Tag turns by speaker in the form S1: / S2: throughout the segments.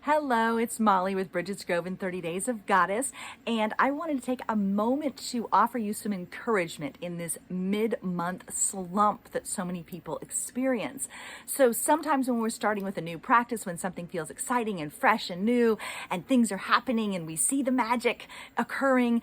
S1: Hello, it's Molly with Bridget's Grove and 30 Days of Goddess, and I wanted to take a moment to offer you some encouragement in this mid-month slump that so many people experience. So sometimes when we're starting with a new practice, when something feels exciting and fresh and new, and things are happening and we see the magic occurring,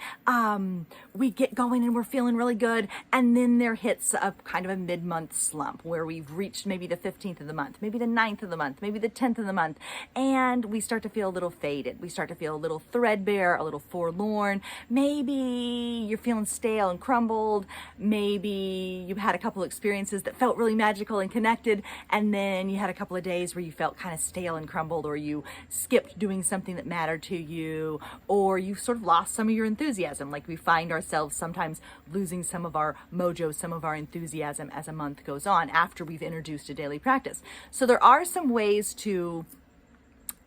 S1: we get going and we're feeling really good, and then there hits a kind of a mid-month slump where we've reached maybe the 15th of the month, maybe the 9th of the month, maybe the 10th of the month, and we start to feel a little faded. We start to feel a little threadbare, a little forlorn. Maybe you're feeling stale and crumbled. Maybe you've had a couple experiences that felt really magical and connected, and then you had a couple of days where you felt kind of stale and crumbled, or you skipped doing something that mattered to you, or you sort of lost some of your enthusiasm. Like we find ourselves sometimes losing some of our mojo, some of our enthusiasm as a month goes on after we've introduced a daily practice. So there are some ways to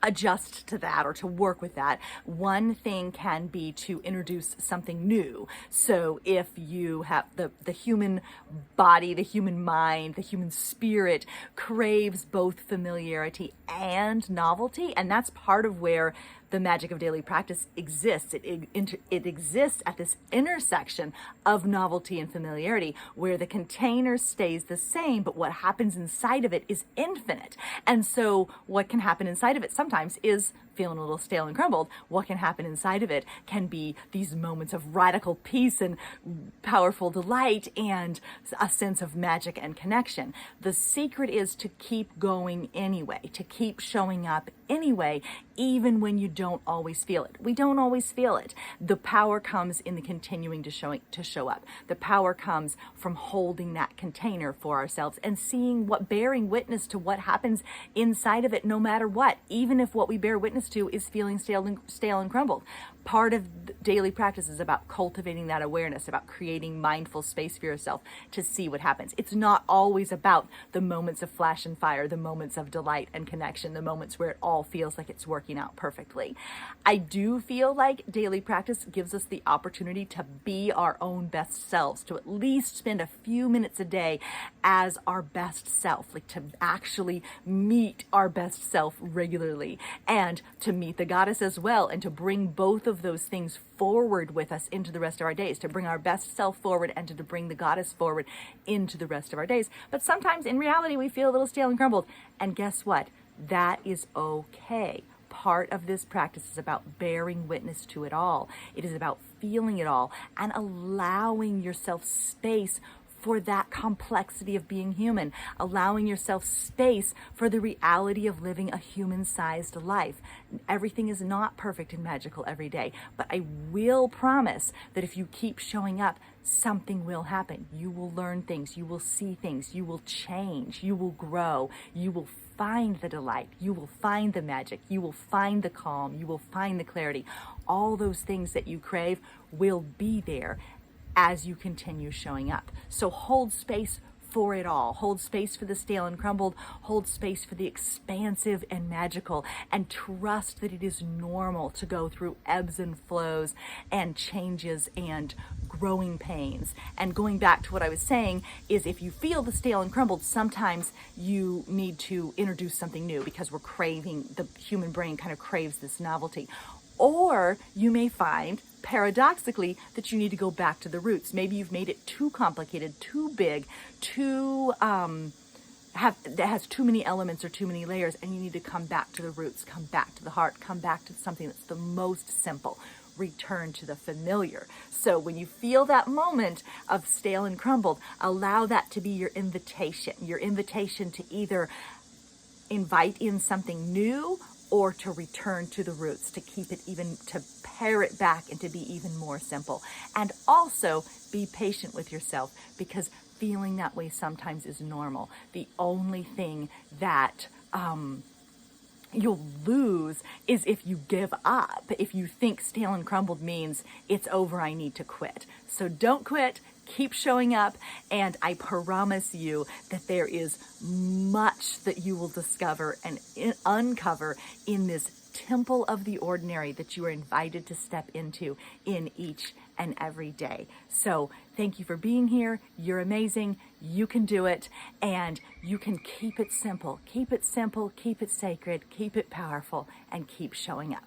S1: adjust to that or to work with that. One thing can be to introduce something new. So if you have the human body, the human mind, the human spirit craves both familiarity and novelty, and that's part of where the magic of daily practice exists. It exists at this intersection of novelty and familiarity, where the container stays the same, but what happens inside of it is infinite. And so what can happen inside of it sometimes is feeling a little stale and crumbled. What can happen inside of it can be these moments of radical peace and powerful delight and a sense of magic and connection. The secret is to keep going anyway, to keep showing up anyway, even when you don't always feel it. We don't always feel it. The power comes in the continuing to show up. The power comes from holding that container for ourselves and seeing bearing witness to what happens inside of it, no matter what, even if what we bear witness to is feeling stale and crumbled. Part of daily practice is about cultivating that awareness, about creating mindful space for yourself to see what happens. It's not always about the moments of flash and fire, the moments of delight and connection, the moments where it all feels like it's working out perfectly. I do feel like daily practice gives us the opportunity to be our own best selves, to at least spend a few minutes a day as our best self, like to actually meet our best self regularly, and to meet the goddess as well, and to bring both of those things forward with us into the rest of our days, to bring our best self forward and to bring the goddess forward into the rest of our days. But sometimes in reality, we feel a little stale and crumbled. And guess what? That is okay. Part of this practice is about bearing witness to it all. It is about feeling it all and allowing yourself space for that complexity of being human, allowing yourself space for the reality of living a human-sized life. Everything is not perfect and magical every day, but I will promise that if you keep showing up, something will happen. You will learn things, you will see things, you will change, you will grow, you will find the delight, you will find the magic, you will find the calm, you will find the clarity. All those things that you crave will be there as you continue showing up. So hold space for it all. Hold space for the stale and crumbled. Hold space for the expansive and magical, and trust that it is normal to go through ebbs and flows and changes and growing pains. And going back to what I was saying is, if you feel the stale and crumbled, sometimes you need to introduce something new because we're craving, the human brain kind of craves this novelty. Or you may find, paradoxically, that you need to go back to the roots. Maybe you've made it too complicated, too big, that has too many elements or too many layers, and you need to come back to the roots, come back to the heart, come back to something that's the most simple. Return to the familiar. So when you feel that moment of stale and crumbled, allow that to be your invitation to either invite in something new or to return to the roots, to keep it even, to pare it back and to be even more simple. And also be patient with yourself, because feeling that way sometimes is normal. The only thing that you'll lose is if you give up, if you think stale and crumbled means it's over, I need to quit. So don't quit. Keep showing up, and I promise you that there is much that you will discover and uncover in this temple of the ordinary that you are invited to step into in each and every day. So thank you for being here. You're amazing. You can do it, and you can keep it simple. Keep it simple, keep it sacred, keep it powerful, and keep showing up.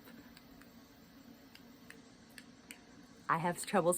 S1: I have trouble